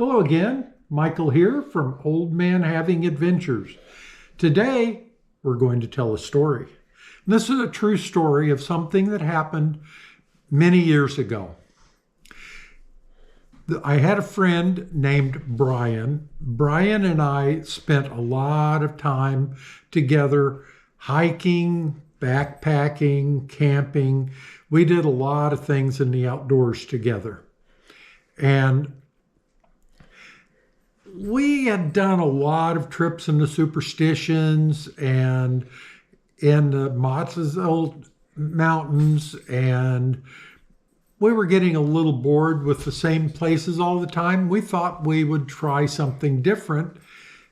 Hello again, Michael here from Old Man Having Adventures. Today, we're going to tell a story. And this is a true story of something that happened many years ago. I had a friend named Brian. Brian and I spent a lot of time together hiking, backpacking, camping. We did a lot of things in the outdoors together. And we had done a lot of trips in the Superstitions and in the Motzes Mountains, and we were getting a little bored with the same places all the time. We thought we would try something different.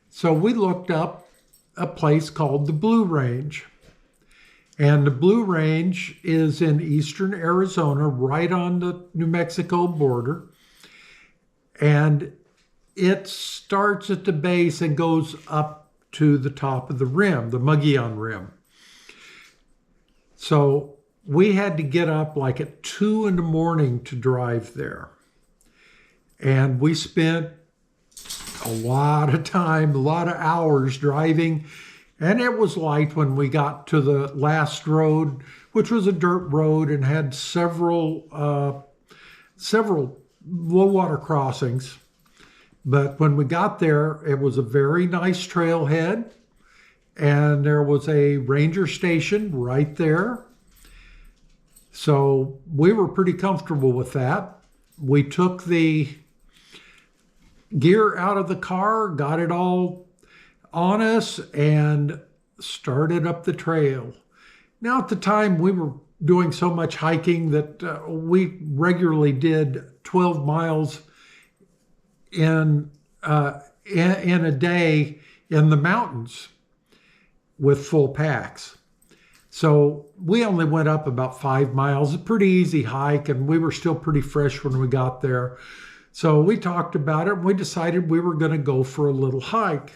So we looked up a place called the Blue Range. And the Blue Range is in eastern Arizona, right on the New Mexico border. And it starts at the base and goes up to the top of the rim, the Mogollon Rim. So we had to get up like at 2 a.m. to drive there. And we spent a lot of time, a lot of hours driving. And it was light when we got to the last road, which was a dirt road and had several low water crossings. But when we got there, it was a very nice trailhead, and there was a ranger station right there. So we were pretty comfortable with that. We took the gear out of the car, got it all on us, and started up the trail. Now, at the time, we were doing so much hiking that we regularly did 12 miles in a day in the mountains with full packs. So we only went up about 5 miles, a pretty easy hike, and we were still pretty fresh when we got there. So we talked about it, and we decided we were going to go for a little hike.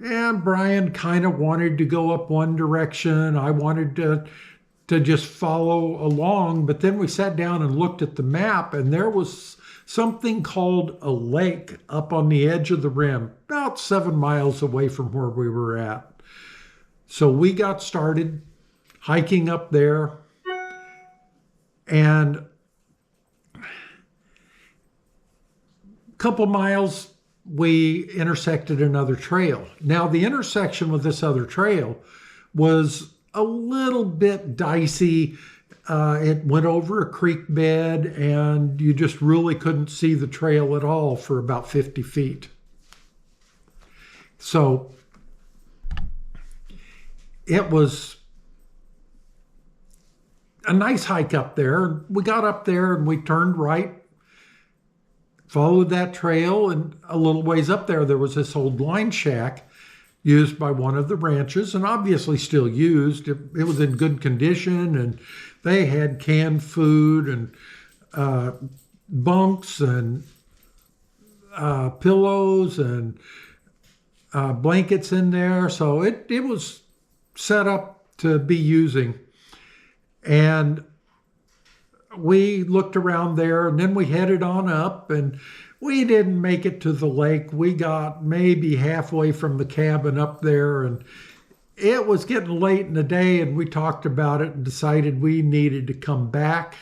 And Brian kind of wanted to go up one direction. I wanted to just follow along, but then we sat down and looked at the map, and there was something called a lake up on the edge of the rim, about 7 miles away from where we were at. So we got started hiking up there, and a couple miles, we intersected another trail. Now, the intersection with this other trail was a little bit dicey. It went over a creek bed, and you just really couldn't see the trail at all for about 50 feet. So it was a nice hike up there. We got up there and we turned right, followed that trail, and a little ways up there, there was this old line shack used by one of the ranches, and obviously still used. It was in good condition, and they had canned food and bunks and pillows and blankets in there. So it was set up to be using. And we looked around there, and then we headed on up, and we didn't make it to the lake. We got maybe halfway from the cabin up there, and it was getting late in the day, and we talked about it and decided we needed to come back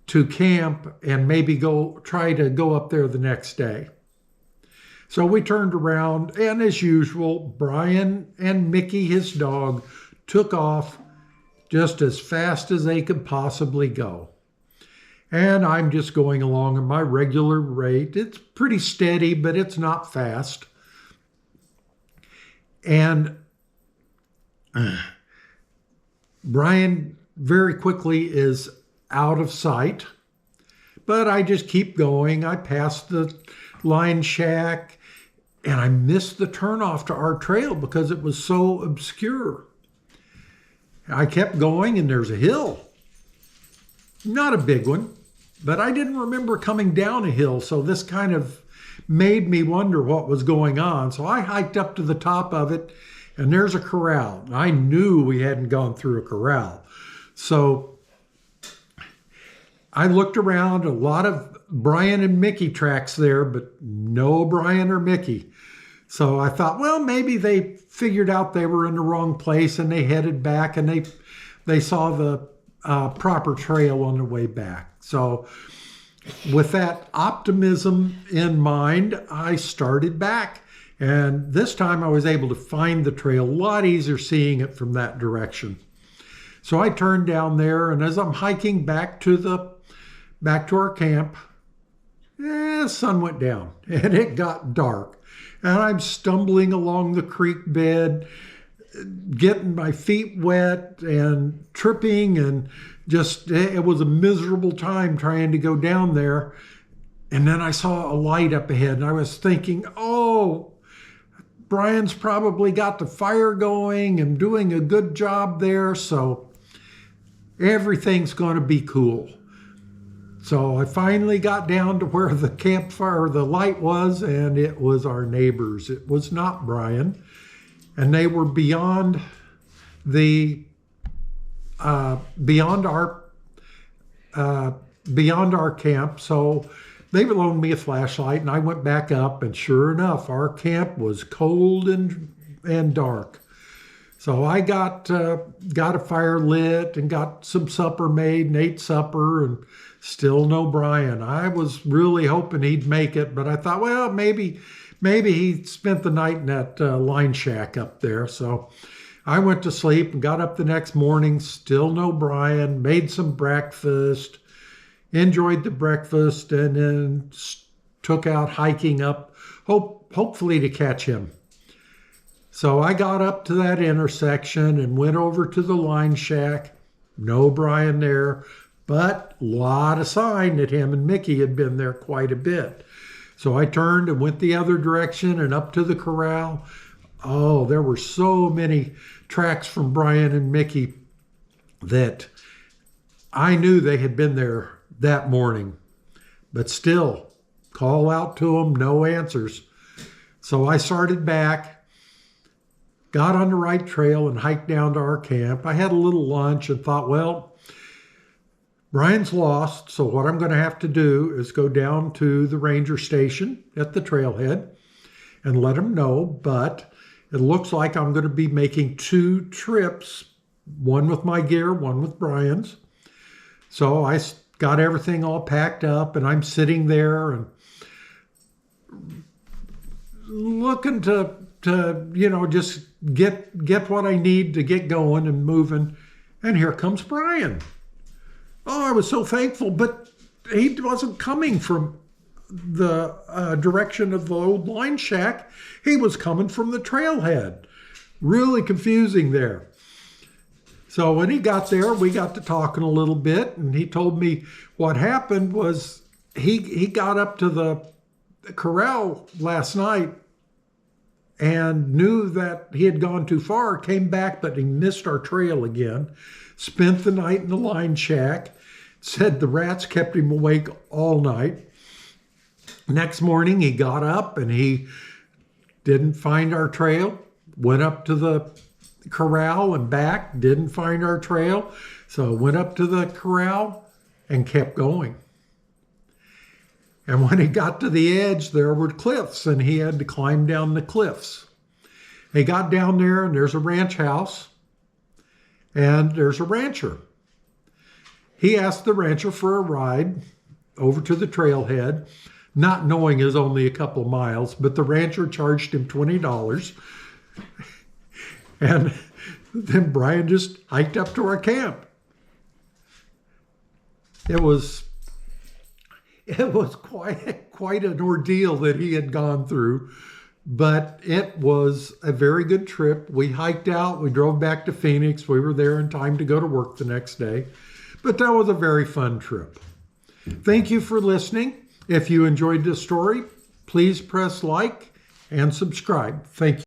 to camp and maybe try to go up there the next day. So we turned around, and as usual, Brian and Mickey, his dog, took off just as fast as they could possibly go. And I'm just going along at my regular rate. It's pretty steady, but it's not fast. And Brian very quickly is out of sight, but I just keep going. I pass the line shack, and I missed the turnoff to our trail because it was so obscure. I kept going, and there's a hill. Not a big one, but I didn't remember coming down a hill, so this kind of made me wonder what was going on. So I hiked up to the top of it, and there's a corral. I knew we hadn't gone through a corral. So I looked around. A lot of Brian and Mickey tracks there, but no Brian or Mickey. So I thought, well, maybe they figured out they were in the wrong place and they headed back and they saw the proper trail on the way back. So with that optimism in mind, I started back. And this time I was able to find the trail a lot easier seeing it from that direction. So I turned down there, and as I'm hiking back to our camp, the sun went down and it got dark. And I'm stumbling along the creek bed, getting my feet wet and tripping, and just, it was a miserable time trying to go down there. And then I saw a light up ahead, and I was thinking, oh, Brian's probably got the fire going and doing a good job there, so everything's going to be cool. So I finally got down to where the campfire, the light was, and it was our neighbors. It was not Brian, and they were beyond our camp. So they loaned me a flashlight, and I went back up, and sure enough, our camp was cold and dark. So I got a fire lit and got some supper made and ate supper, and still no Brian. I was really hoping he'd make it, but I thought, well, maybe he spent the night in that line shack up there. So I went to sleep and got up the next morning, still no Brian, made some breakfast, enjoyed the breakfast, and then took out hiking up, hopefully to catch him. So I got up to that intersection and went over to the line shack. No Brian there, but a lot of sign that him and Mickey had been there quite a bit. So I turned and went the other direction and up to the corral. Oh, there were so many tracks from Brian and Mickey that I knew they had been there that morning, but still call out to them, no answers. So I started back, got on the right trail and hiked down to our camp. I had a little lunch and thought, well, Brian's lost, so what I'm going to have to do is go down to the ranger station at the trailhead and let him know, but it looks like I'm going to be making 2 trips, one with my gear, one with Brian's. So I got everything all packed up, and I'm sitting there and looking to just get what I need to get going and moving. And here comes Brian. Oh, I was so thankful, but he wasn't coming from the direction of the old line shack. He was coming from the trailhead. Really confusing there. So when he got there, we got to talking a little bit, and he told me what happened was he got up to the corral last night and knew that he had gone too far, came back, but he missed our trail again, spent the night in the line shack, said the rats kept him awake all night. Next morning, he got up and he didn't find our trail, went up to the corral and back, didn't find our trail, so went up to the corral and kept going. And when he got to the edge, there were cliffs, and he had to climb down the cliffs. He got down there, and there's a ranch house, and there's a rancher. He asked the rancher for a ride over to the trailhead, not knowing it was only a couple of miles, but the rancher charged him $20. And then Brian just hiked up to our camp. It was quite an ordeal that he had gone through, but it was a very good trip. We hiked out, we drove back to Phoenix. We were there in time to go to work the next day, but that was a very fun trip. Thank you for listening. If you enjoyed this story, please press like and subscribe. Thank you.